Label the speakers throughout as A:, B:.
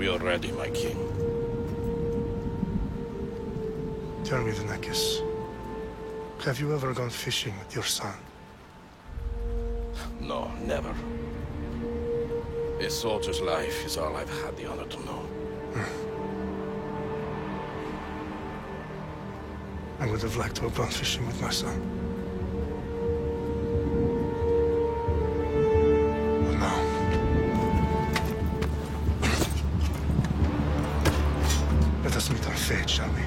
A: We are ready, my king.
B: Tell me, Venekis, have you ever gone fishing with your son?
A: No, never. A soldier's life is all I've had the honor to know.
B: I would have liked to have gone fishing with my son. But no. Let us meet our fate, shall we?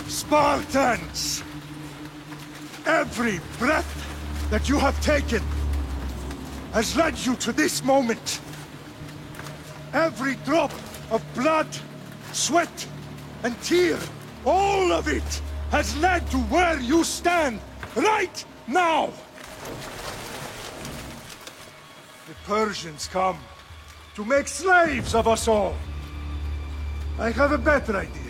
C: Spartans! Every breath that you have taken has led you to this moment. Every drop of blood, sweat, and tear, all of it has led to where you stand right now. The Persians come to make slaves of us all. I have a better idea.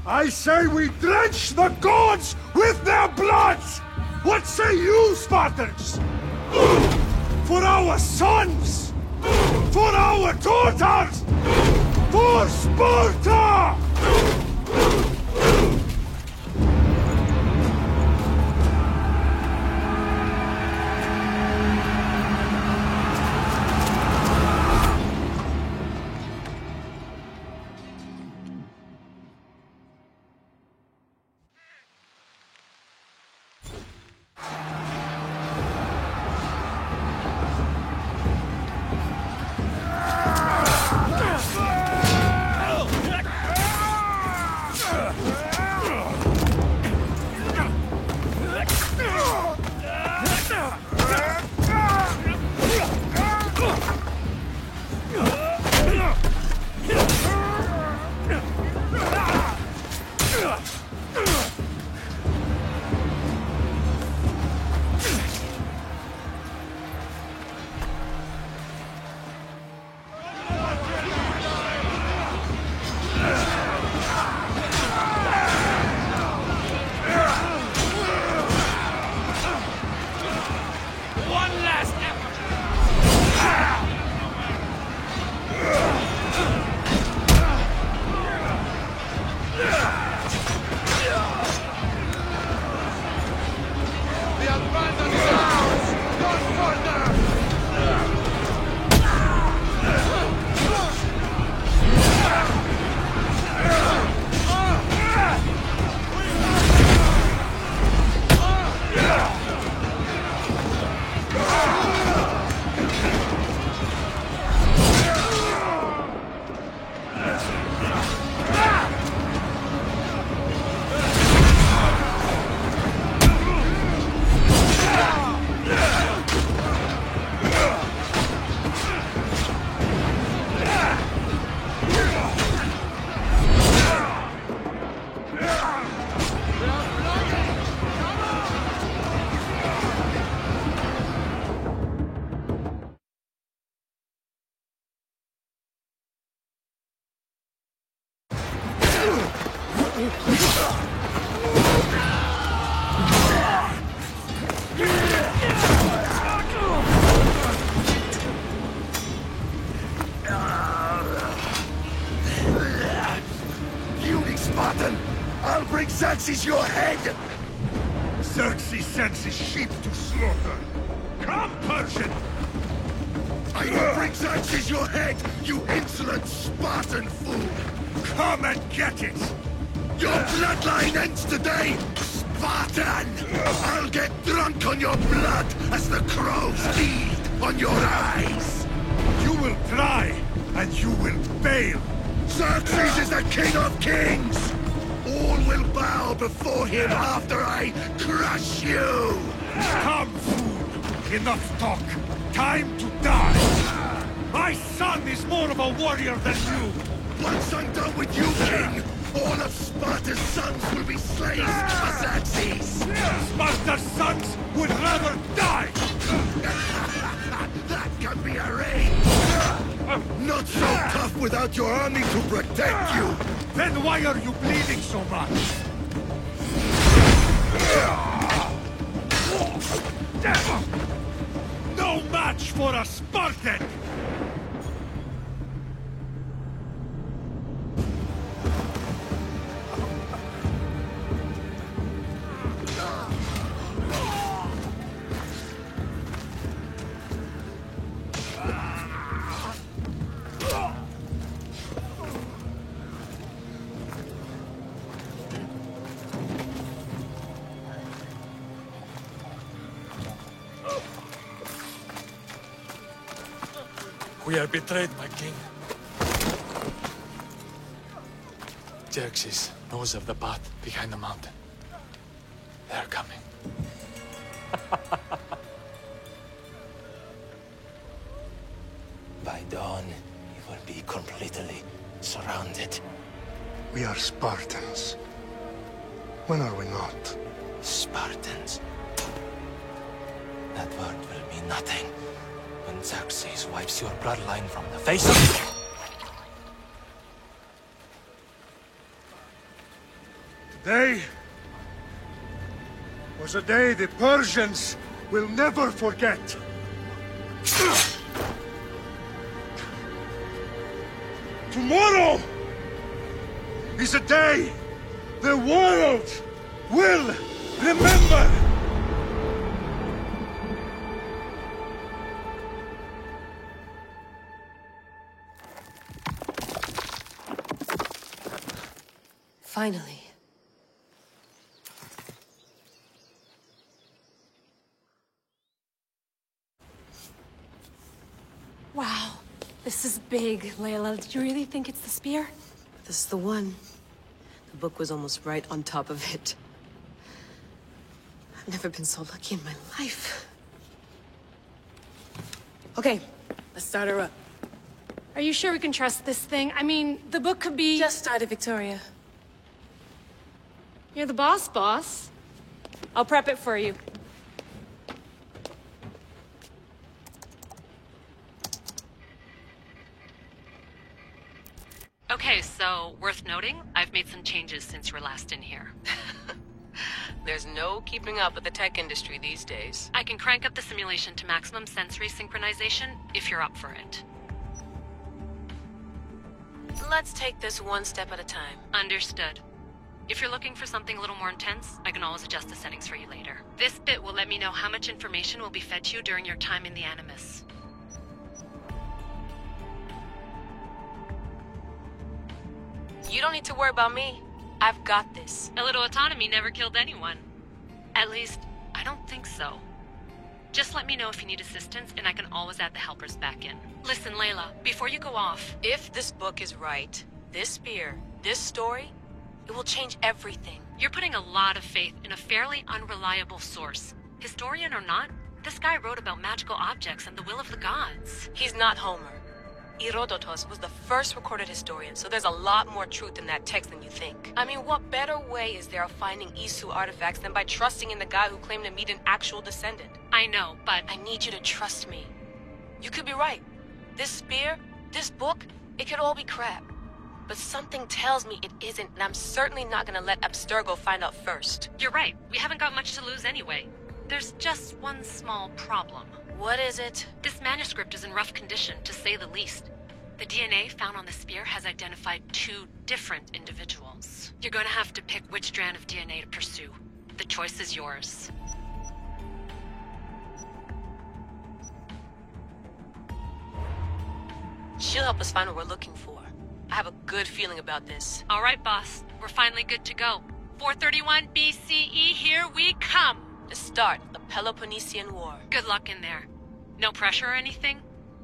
C: I say we drench the gods with their blood! What say you, Spartans? For our sons! For our daughters! For Sparta!
D: Spartan! I'll bring Xerxes your head! Xerxes sends his sheep to slaughter. Come, Persian! I will bring Xerxes your head, you insolent Spartan fool! Come and get it! Your bloodline ends today, Spartan! I'll get drunk on your blood as the crows feed on your eyes! You will try, and you will fail! Xerxes is the king of kings! All will bow before him after I crush you! Come, fool! Enough talk! Time to die! My son is more of a warrior than you! Once I'm done with you, king, all of Sparta's sons will be slaves for Xerxes! Sparta's sons would rather die! That can be arranged! Not not so tough without your army to protect you!
C: Then why are you bleeding so much? No match for a Spartan!
E: We are betrayed, my king. Xerxes knows of the path behind the mountain. They're coming.
F: By dawn, you will be completely surrounded.
B: We are Spartans. When are we not?
F: Spartans. That word will mean nothing when Xerxes wipes your bloodline from the face of...
C: Today was a day the Persians will never forget. Tomorrow is a day the world will remember.
G: Finally.
H: Wow, this is big, Layla. Did you really think it's the spear?
G: This is the one. The book was almost right on top of it. I've never been so lucky in my life. Okay, let's start her up.
H: Are you sure we can trust this thing? I mean, the book could be...
G: Just started, Victoria.
H: You're the boss. I'll prep it for you.
I: Okay, so worth noting, I've made some changes since you were last in here.
G: There's no keeping up with the tech industry these days.
I: I can crank up the simulation to maximum sensory synchronization if you're up for it.
G: Let's take this one step at a time.
I: Understood. If you're looking for something a little more intense, I can always adjust the settings for you later. This bit will let me know how much information will be fed to you during your time in the Animus.
G: You don't need to worry about me. I've got this.
I: A little autonomy never killed anyone. At least, I don't think so. Just let me know if you need assistance, and I can always add the helpers back in. Listen, Layla, before you go off...
G: If this book is right, this spear, this story, it will change everything.
I: You're putting a lot of faith in a fairly unreliable source. Historian or not, this guy wrote about magical objects and the will of the gods.
G: He's not Homer. Herodotus was the first recorded historian, so there's a lot more truth in that text than you think. I mean, what better way is there of finding Isu artifacts than by trusting in the guy who claimed to meet an actual descendant?
I: I know, but...
G: I need you to trust me. You could be right. This spear, this book, it could all be crap. But something tells me it isn't, and I'm certainly not gonna let Abstergo find out first.
I: You're right. We haven't got much to lose anyway. There's just one small problem.
G: What is it?
I: This manuscript is in rough condition, to say the least. The DNA found on the spear has identified 2 different individuals. You're going to have to pick which strand of DNA to pursue. The choice is yours.
G: She'll help us find what we're looking for. I have a good feeling about this.
I: All right, boss. We're finally good to go. 431 BCE, here we come!
G: To start the Peloponnesian War.
I: Good luck in there. No pressure or anything,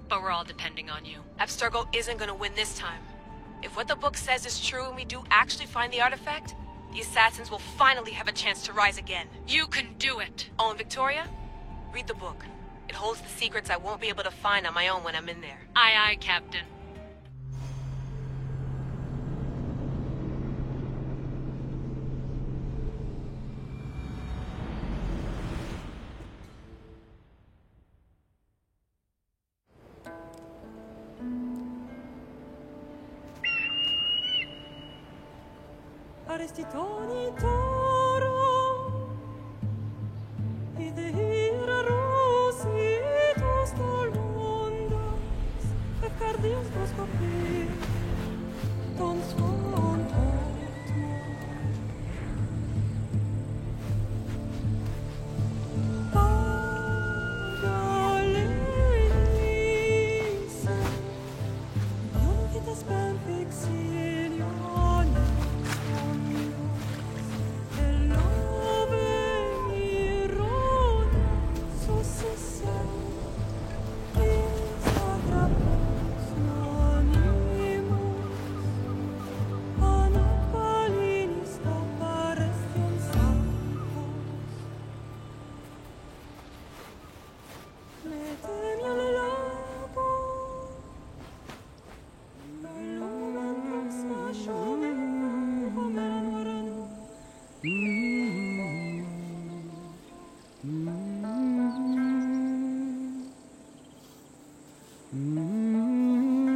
I: but we're all depending on you.
G: Abstergo isn't gonna win this time. If what the book says is true and we do actually find the artifact, the assassins will finally have a chance to rise again.
I: You can do it!
G: Oh, and Victoria? Read the book. It holds the secrets I won't be able to find on my own when I'm in there.
I: Aye, aye, Captain.
J: faresti tonitoro i de hira rositos tolmondas e cardios dos copir ton sconto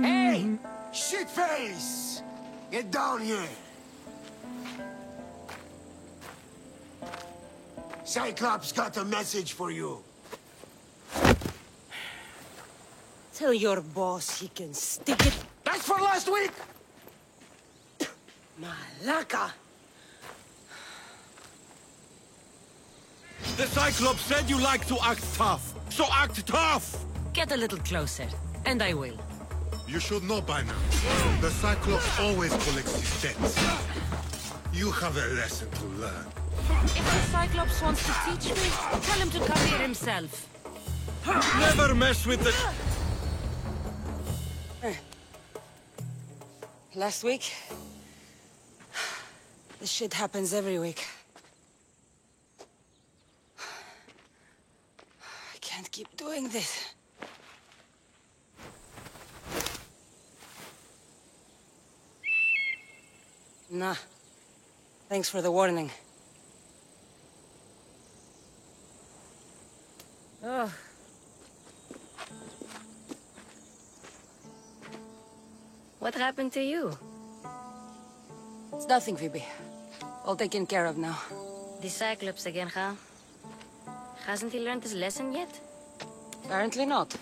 D: Hey! Shitface! Get down here! Cyclops got a message for you.
J: Tell your boss he can stick it.
D: That's for last week!
J: Malaka!
D: The Cyclops said you like to act tough, so act tough!
K: Get a little closer, and I will.
C: You should know by now. The Cyclops always collects his debts. You have a lesson to learn.
K: If the Cyclops wants to teach me, tell him to come here himself.
D: Never mess with the...
J: Last week? This shit happens every week. I can't keep doing this. Nah. Thanks for the warning.
K: Oh. What happened to you?
J: It's nothing, Phoebe. All taken care of now.
K: The Cyclops again, huh? Hasn't he learned his lesson yet?
J: Apparently not.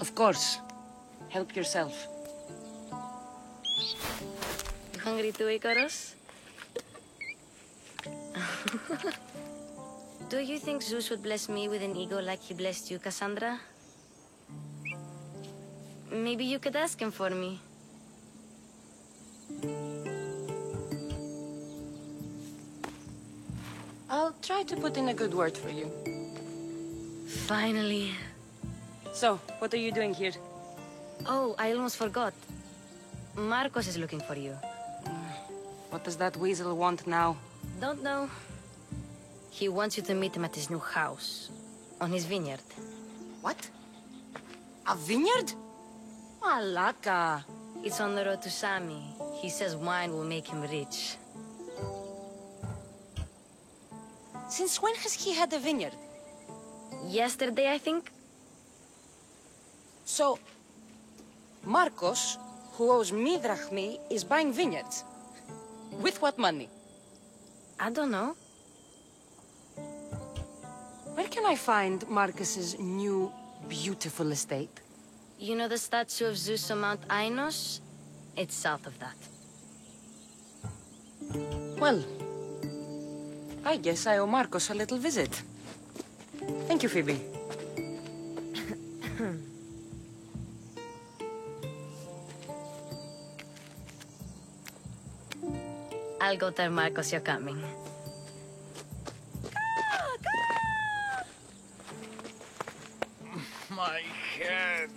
J: Of course. Help yourself.
K: You hungry too, Icarus? Do you think Zeus would bless me with an ego like he blessed you, Cassandra? Maybe you could ask him for me.
J: I'll try to put in a good word for you.
K: Finally.
J: So, what are you doing here?
K: Oh, I almost forgot. Marcos is looking for you.
J: What does that weasel want now?
K: Don't know. He wants you to meet him at his new house. On his vineyard.
J: What? A vineyard? Malaka.
K: It's on the road to Sami. He says wine will make him rich.
J: Since when has he had a vineyard?
K: Yesterday, I think.
J: So, Marcos, who owes me drachmi, is buying vineyards. With what money?
K: I don't know.
J: Where can I find Marcus's new, beautiful estate?
K: You know the statue of Zeus on Mount Ainos? It's south of that.
J: Well, I guess I owe Marcos a little visit. Thank you, Phoebe.
K: I'll go tell Marcos you're coming.
D: My head.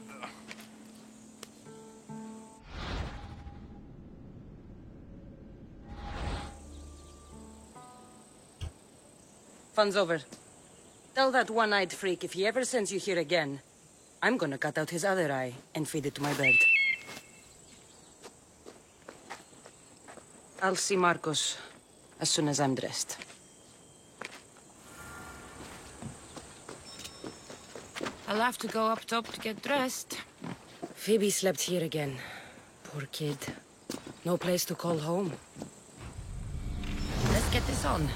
J: Fun's over. Tell that one-eyed freak if he ever sends you here again, I'm gonna cut out his other eye and feed it to my bird. I'll see Marcos as soon as I'm dressed.
K: I'll have to go up top to get dressed.
J: Phoebe slept here again. Poor kid. No place to call home. Let's get this on.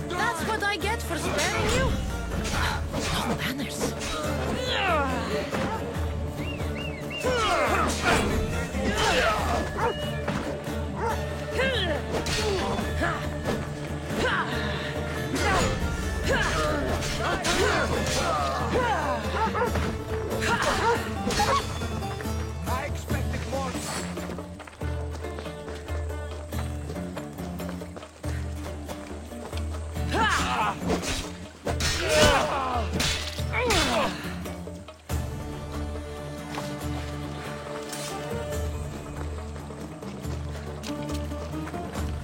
J: That's what I get for sparing you? No manners.
D: I expected more.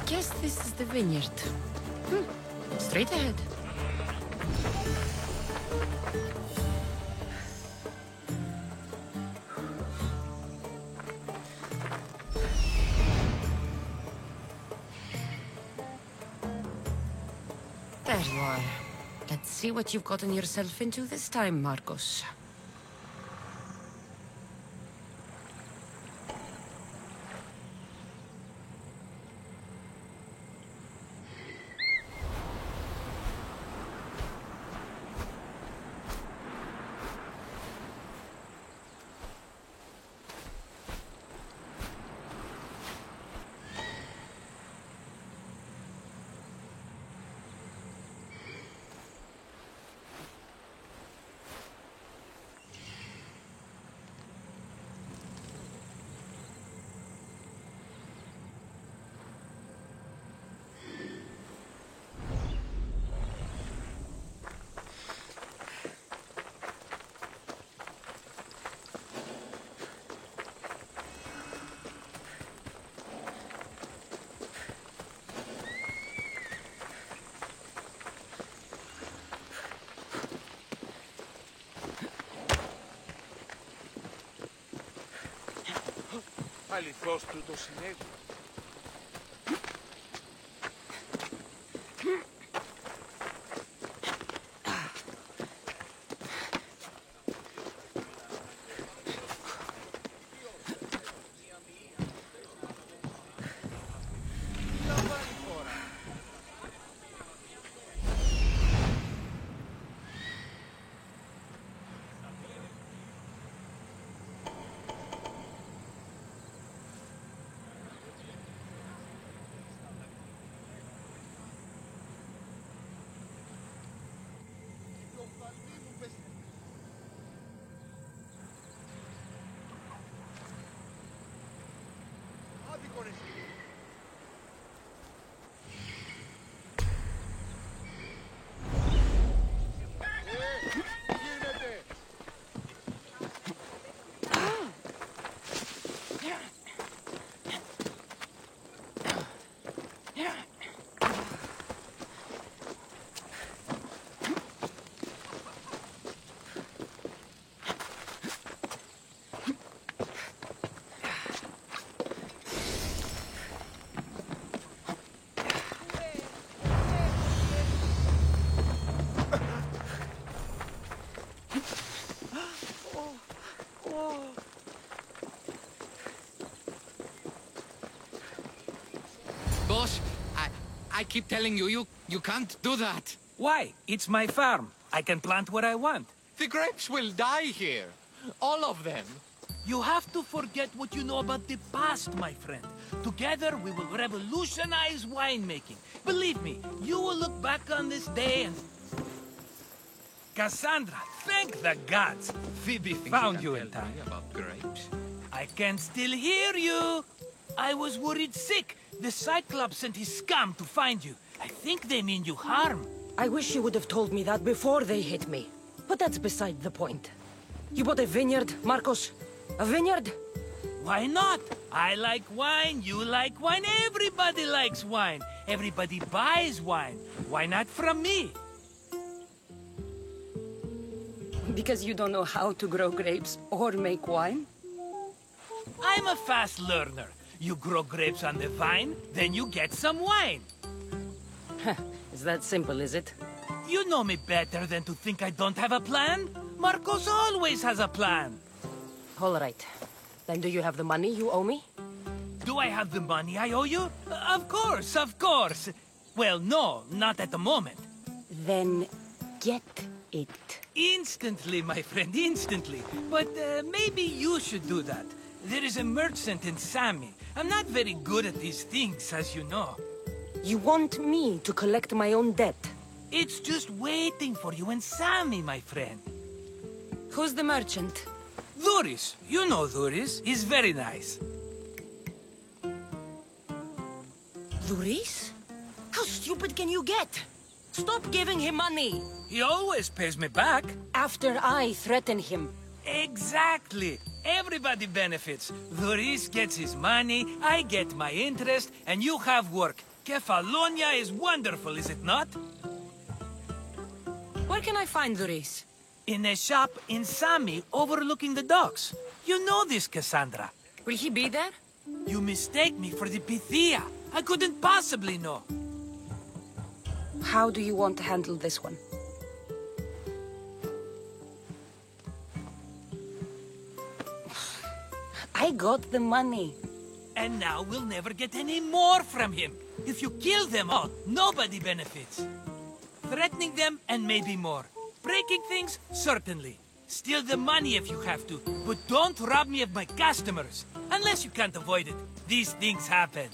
J: Guess this is the vineyard. Straight ahead. There you are. Let's see what you've gotten yourself into this time, Marcos.
C: Αληθώς τούτο συνέβη.
L: keep telling you can't do that.
M: Why? It's my farm. I can plant what I want.
L: The grapes will die here. All of them.
M: You have to forget what you know about the past, my friend. Together, we will revolutionize winemaking. Believe me, you will look back on this day and... Cassandra, thank the gods! Phoebe found you in time.
L: About grapes.
M: I can still hear you! I was worried sick. The Cyclops sent his scum to find you. I think they mean you harm.
J: I wish you would have told me that before they hit me. But that's beside the point. You bought a vineyard, Marcos? A vineyard?
M: Why not? I like wine, you like wine, everybody likes wine. Everybody buys wine. Why not from me?
J: Because you don't know how to grow grapes or make wine?
M: I'm a fast learner. You grow grapes on the vine, then you get some wine.
J: Is that simple, is it?
M: You know me better than to think I don't have a plan. Marcos always has a plan.
J: All right. Then do you have the money you owe me?
M: Do I have the money I owe you? Of course, of course. Well, no, not at the moment.
J: Then get it.
M: Instantly, my friend, instantly. But maybe you should do that. There is a merchant in Sami. I'm not very good at these things, as you know.
J: You want me to collect my own debt?
M: It's just waiting for you in Sami, my friend.
J: Who's the merchant?
M: Duris. You know Duris. He's very nice.
J: Duris? How stupid can you get? Stop giving him money!
M: He always pays me back.
J: After I threaten him.
M: Exactly. Everybody benefits. Duris gets his money, I get my interest, and you have work. Kefalonia is wonderful, is it not?
J: Where can I find Duris?
M: In a shop in Sami, overlooking the docks. You know this, Cassandra.
J: Will he be there?
M: You mistake me for the Pythia. I couldn't possibly know.
J: How do you want to handle this one? I got the money.
M: And now we'll never get any more from him. If you kill them all, nobody benefits. Threatening them, and maybe more. Breaking things, certainly. Steal the money if you have to, but don't rob me of my customers. Unless you can't avoid it. These things happen.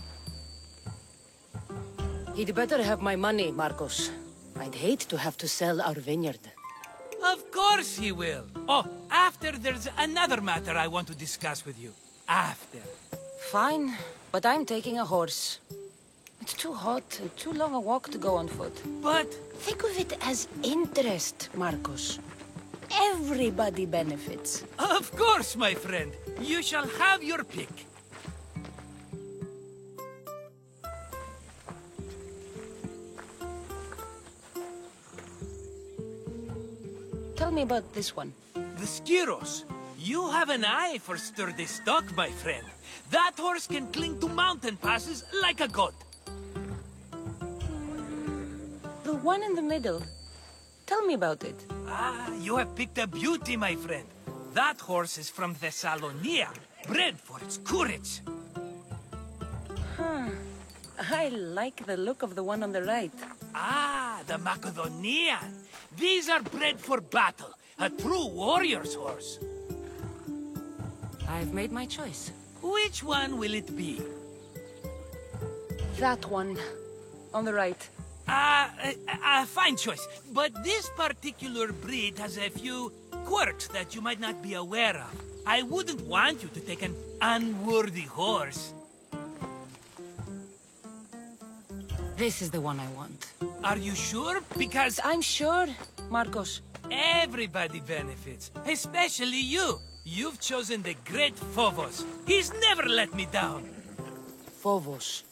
J: He'd better have my money, Marcos. I'd hate to have to sell our vineyard.
M: Of course he will. Oh, after there's another matter I want to discuss with you. After.
J: Fine, but I'm taking a horse. It's too hot and too long a walk to go on foot.
M: But...
J: think of it as interest, Marcos. Everybody benefits.
M: Of course, my friend. You shall have your pick.
J: Tell me about this one.
M: The Skiros. You have an eye for sturdy stock, my friend. That horse can cling to mountain passes like a goat.
J: The one in the middle. Tell me about it.
M: Ah, you have picked a beauty, my friend. That horse is from Thessalonia, bred for its courage.
J: Huh. I like the look of the one on the right.
M: Ah, the Macedonian. These are bred for battle. A true warrior's horse.
J: I've made my choice.
M: Which one will it be?
J: That one. On the right.
M: Fine choice. But this particular breed has a few quirks that you might not be aware of. I wouldn't want you to take an unworthy horse.
J: This is the one I want.
M: Are you sure? Because...
J: I'm sure, Marcos.
M: Everybody benefits, especially you. You've chosen the great Phobos. He's never let me down.
J: Phobos.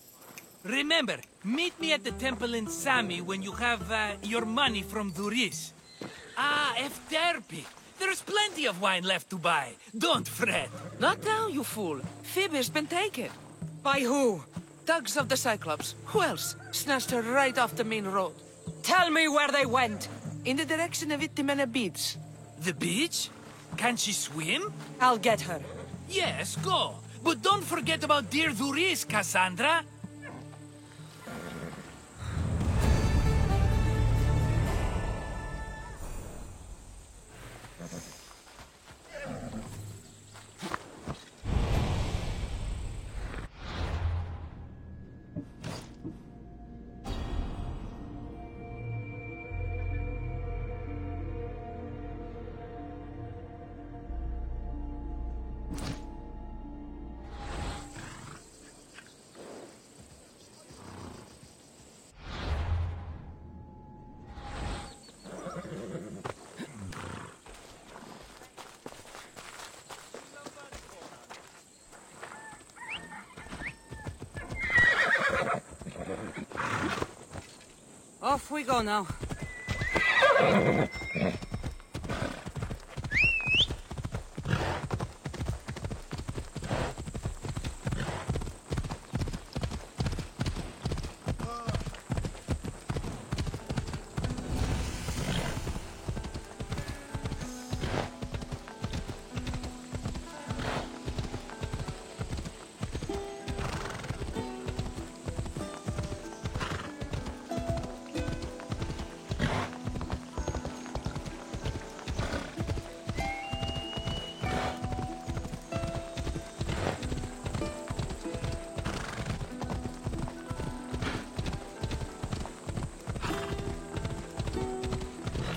M: Remember, meet me at the temple in Sami when you have your money from Duris. Ah, Efterpi. There's plenty of wine left to buy. Don't fret.
N: Not now, you fool. Phoebe's been taken.
J: By who?
N: Thugs of the Cyclops. Who else? Snatched her right off the main road.
J: Tell me where they went.
N: In the direction of Itimena Beach.
M: The beach? Can she swim?
J: I'll get her.
M: Yes, go. But don't forget about dear Duris, Cassandra.
J: Off we go now.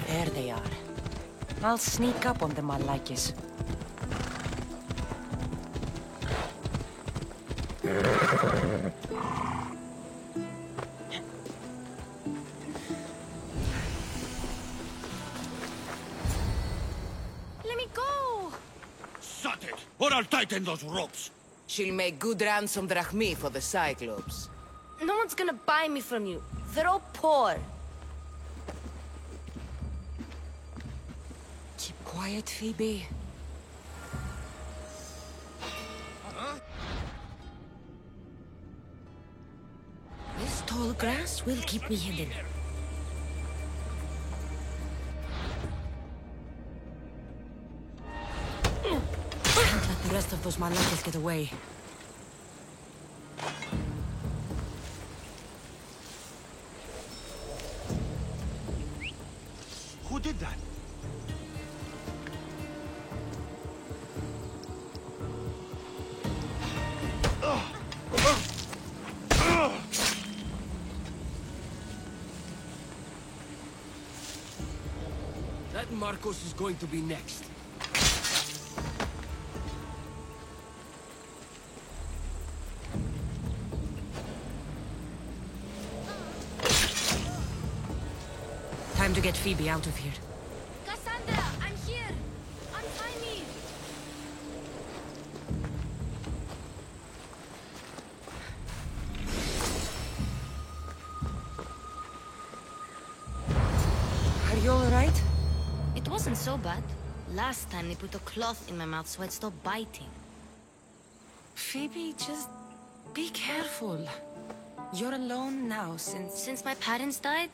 J: There they are. I'll sneak up on them, Malakis.
K: Let me go!
D: Shut it, or I'll tighten those ropes.
N: She'll make good ransom drachmi for the Cyclops.
K: No one's gonna buy me from you. They're all poor.
J: Keep quiet, Phoebe. This tall grass will keep me hidden. Can't let the rest of those Malakis get away.
C: Who did that?
N: That Marcos is going to be next.
J: Time to get Phoebe out of here.
K: Cassandra, I'm here! Untie me!
J: Are you alright?
K: It wasn't so bad. Last time they put a cloth in my mouth so I'd stop biting.
J: Phoebe, just be careful. You're alone now since...
K: Since my parents died?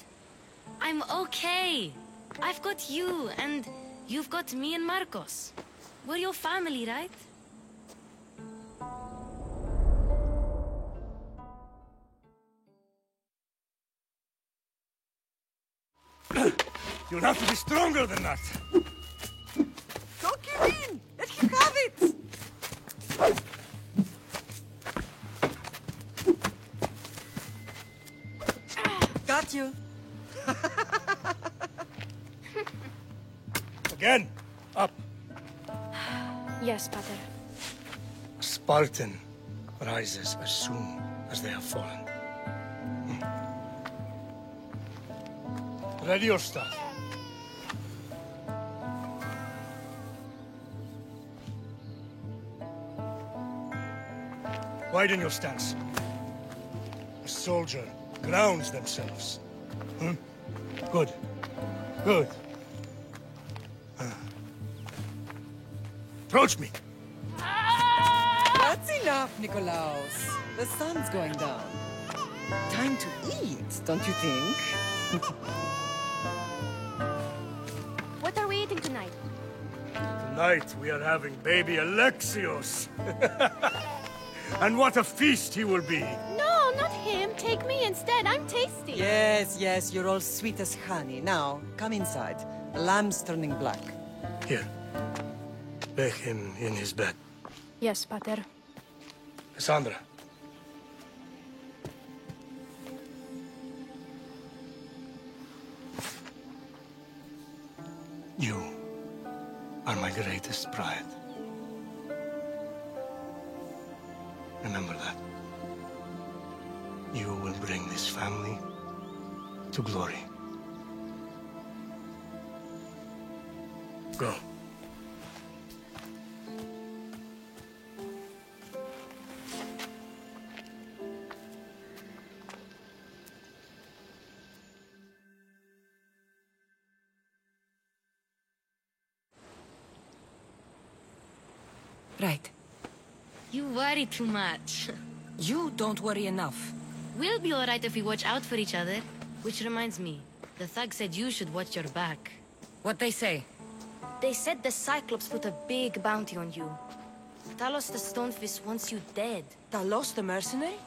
K: I'm okay. I've got you, and you've got me and Marcos. We're your family, right?
C: You'll have to be stronger than that.
N: Don't give in! Let him have it! Got you.
C: Again, up.
H: Yes, Pater.
B: A Spartan rises as soon as they have fallen. Ready your stuff. Widen your stance. A soldier grounds themselves. Good. Good. Approach me.
N: That's enough, Nikolaos. The sun's going down. Time to eat, don't you think?
H: What are we eating tonight?
C: Tonight we are having baby Alexios. And what a feast he will be.
H: No, not him. Take me instead. I'm tasty.
N: Yes, yes, you're all sweet as honey. Now, come inside. The lamb's turning black.
B: Here. Lay him in his bed.
H: Yes, Pater.
B: Cassandra. You are my greatest pride. Remember that. You will bring this family to glory. Go.
J: Right.
K: You worry too much.
J: You don't worry enough.
K: We'll be alright if we watch out for each other. Which reminds me, the thug said you should watch your back.
J: What'd they say?
K: They said the Cyclops put a big bounty on you. Talos the Stonefist wants you dead.
J: Talos the mercenary?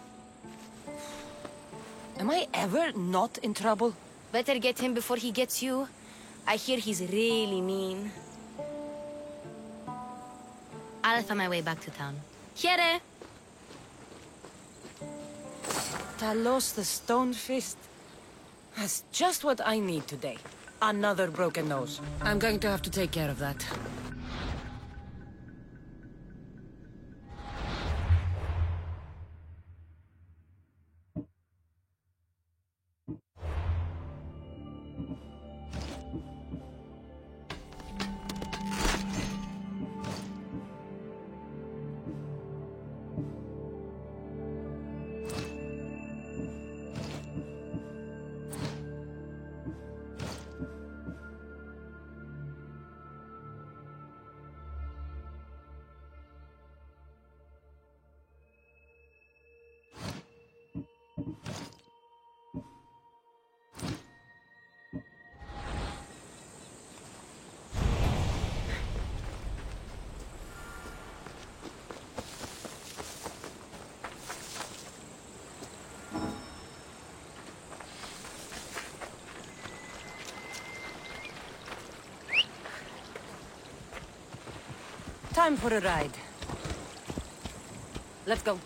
J: Am I ever not in trouble?
K: Better get him before he gets you. I hear he's really mean. I'll find my way back to town. Here!
J: Talos the Stonefist. That's just what I need today. Another broken nose. I'm going to have to take care of that. Time for a ride. Let's go.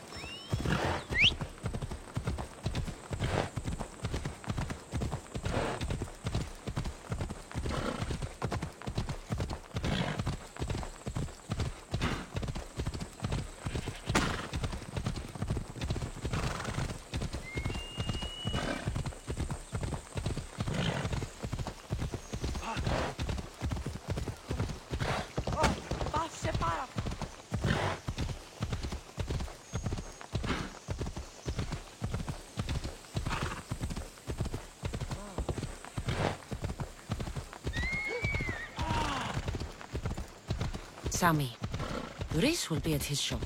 J: Sami. Luris will be at his shop.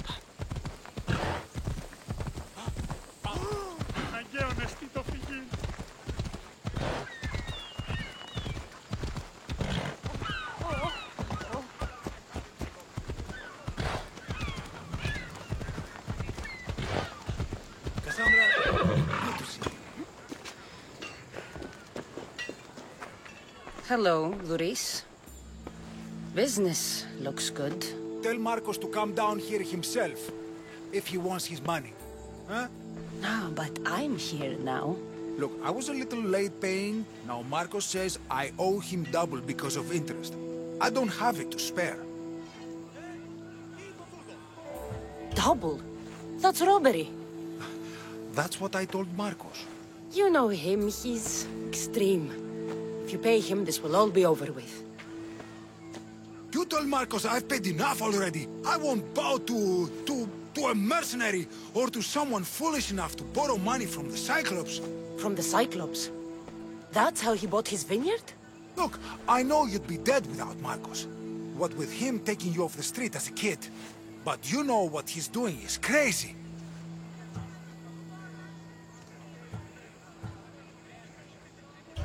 J: Hello, Luris. Business looks good.
C: Tell Marcos to come down here himself, if he wants his money. Huh?
J: No, but I'm here now.
C: Look, I was a little late paying. Now Marcos says I owe him double because of interest. I don't have it to spare.
J: Double? That's robbery.
C: That's what I told Marcos.
J: You know him, he's extreme. If you pay him, this will all be over with.
C: You told Marcos I've paid enough already. I won't bow to a mercenary or to someone foolish enough to borrow money from the Cyclops.
J: From the Cyclops? That's how he bought his vineyard?
C: Look, I know you'd be dead without Marcos. What with him taking you off the street as a kid. But you know what he's doing is crazy.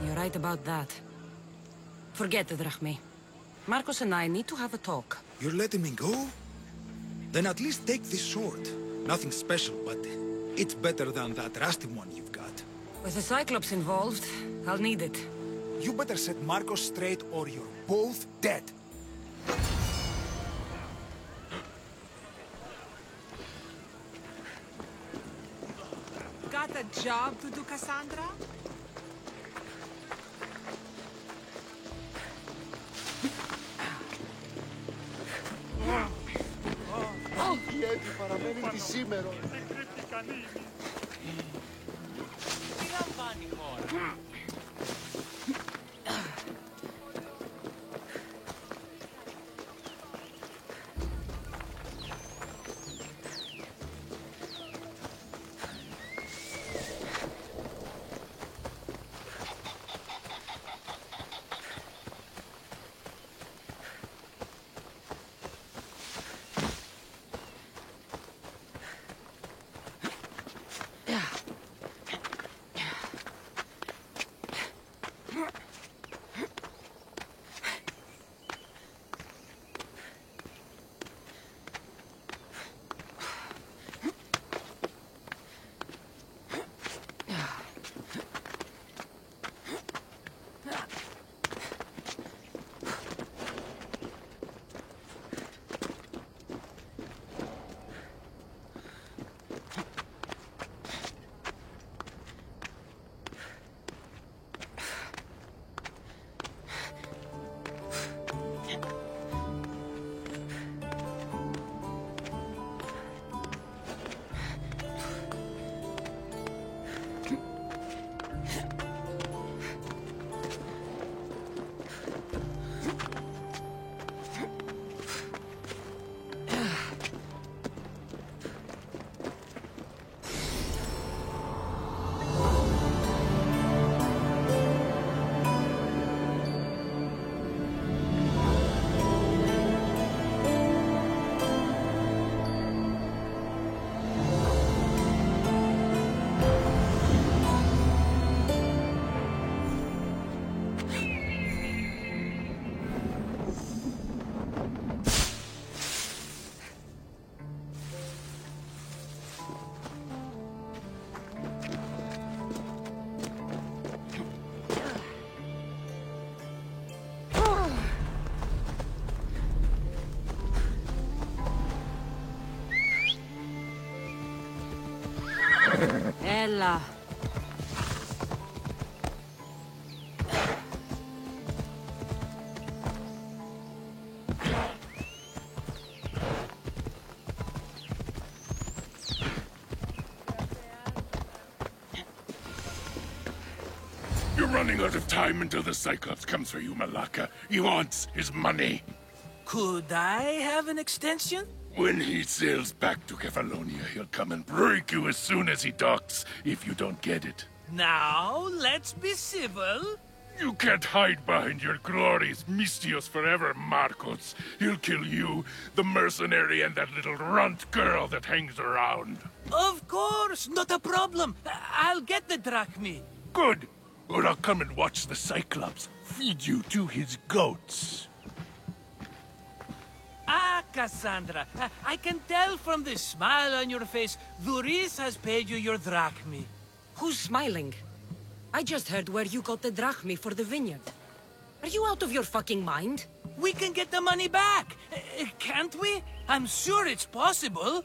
J: You're right about that. Forget the Drachme. Marcos and I need to have a talk.
C: You're letting me go? Then at least take this sword. Nothing special, but it's better than that rusty one you've got.
J: With the Cyclops involved, I'll need it.
C: You better set Marcos straight or you're both dead.
N: Got a job to do, Cassandra?
D: Έτσι παραμένει τη σήμερα.
M: Τι λαμβάνει η χώρα.
J: Bella.
D: You're running out of time until the Cyclops comes for you, Malaka. He wants his money.
M: Could I have an extension?
D: When he sails back to Kefalonia, he'll come and break you as soon as he docks, if you don't get it.
M: Now, let's be civil.
D: You can't hide behind your glories, Mistios forever, Marcos. He'll kill you, the mercenary, and that little runt girl that hangs around.
M: Of course, not a problem. I'll get the drachmi.
D: Good. Or I'll come and watch the Cyclops feed you to his goats.
M: Ah, Cassandra, I can tell from the smile on your face, Duris has paid you your drachmi.
J: Who's smiling? I just heard where you got the drachmi for the vineyard. Are you out of your fucking mind?
M: We can get the money back, can't we? I'm sure it's possible.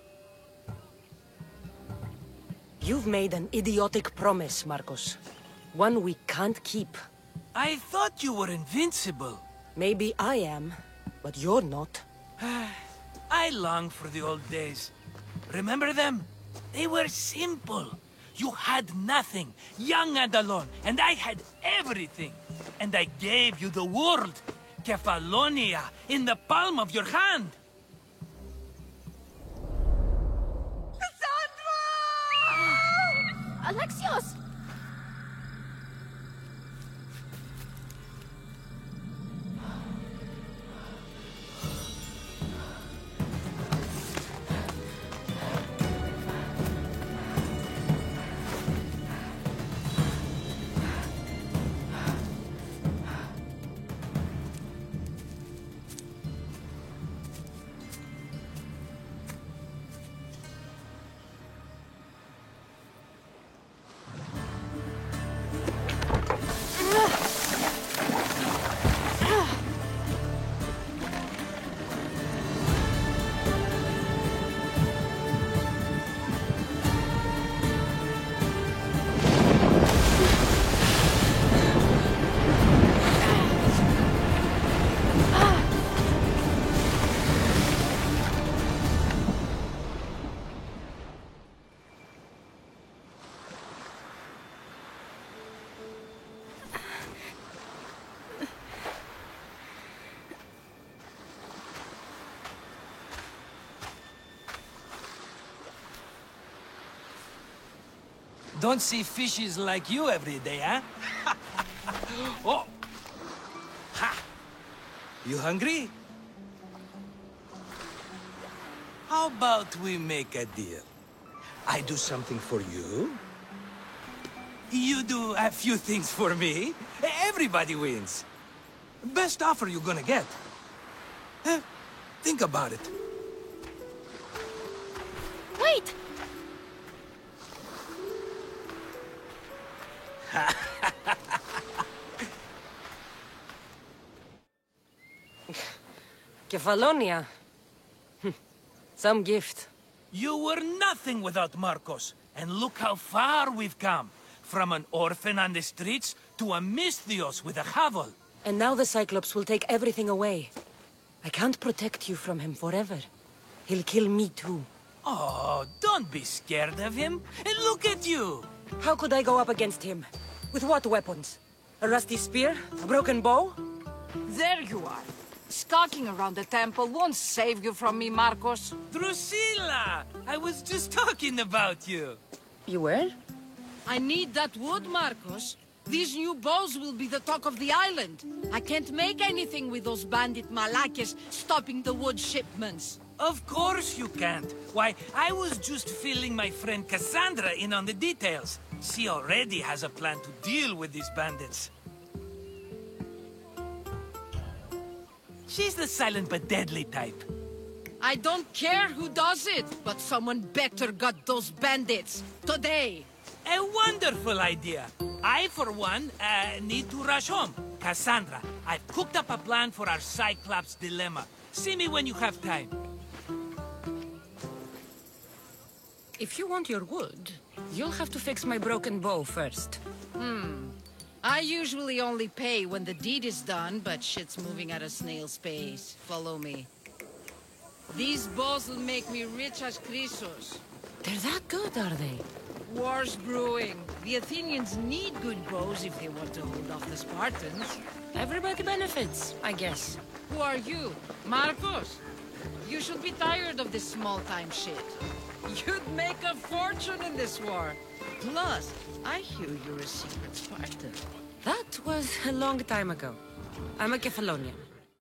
J: You've made an idiotic promise, Marcos. One we can't keep.
M: I thought you were invincible.
J: Maybe I am, but you're not.
M: I long for the old days. Remember them? They were simple. You had nothing, young and alone, and I had everything. And I gave you the world, Kefalonia, in the palm of your hand.
K: Cassandra! Alexios!
M: Don't see fishes like you every day, huh? Oh! Ha! You hungry? How about we make a deal? I do something for you. You do a few things for me. Everybody wins. Best offer you're gonna get. Think about it.
K: Wait!
J: Kefalonia. Some gift.
M: You were nothing without Marcos, and look how far we've come. From an orphan on the streets to a Mistios with a hovel.
J: And now the Cyclops will take everything away. I can't protect you from him forever. He'll kill me too.
M: Oh, don't be scared of him. And look at you!
J: How could I go up against him? With what weapons? A rusty spear? A broken bow?
O: There you are. Skulking around the temple won't save you from me, Marcos.
M: Drusilla! I was just talking about you.
J: You were?
O: I need that wood, Marcos. These new bows will be the talk of the island. I can't make anything with those bandit Malakes stopping the wood shipments.
M: Of course you can't. Why, I was just filling my friend Cassandra in on the details. She already has a plan to deal with these bandits. She's the silent but deadly type.
O: I don't care who does it, but someone better got those bandits. Today.
M: A wonderful idea. I, for one, need to rush home. Cassandra, I've cooked up a plan for our Cyclops dilemma. See me when you have time.
J: If you want your wood, You'll have to fix my broken bow first.
O: I usually only pay when the deed is done, but shit's moving at a snail's pace. Follow me. These bows will make me rich as Chrysos.
J: They're that good, are they?
O: War's brewing. The Athenians need good bows if they want to hold off the Spartans.
J: Everybody benefits, I guess.
O: Who are you? Marcos? You should be tired of this small-time shit. You'd make a fortune in this war. Plus, I hear you're a secret Spartan.
J: That was a long time ago. I'm a Kephalonian.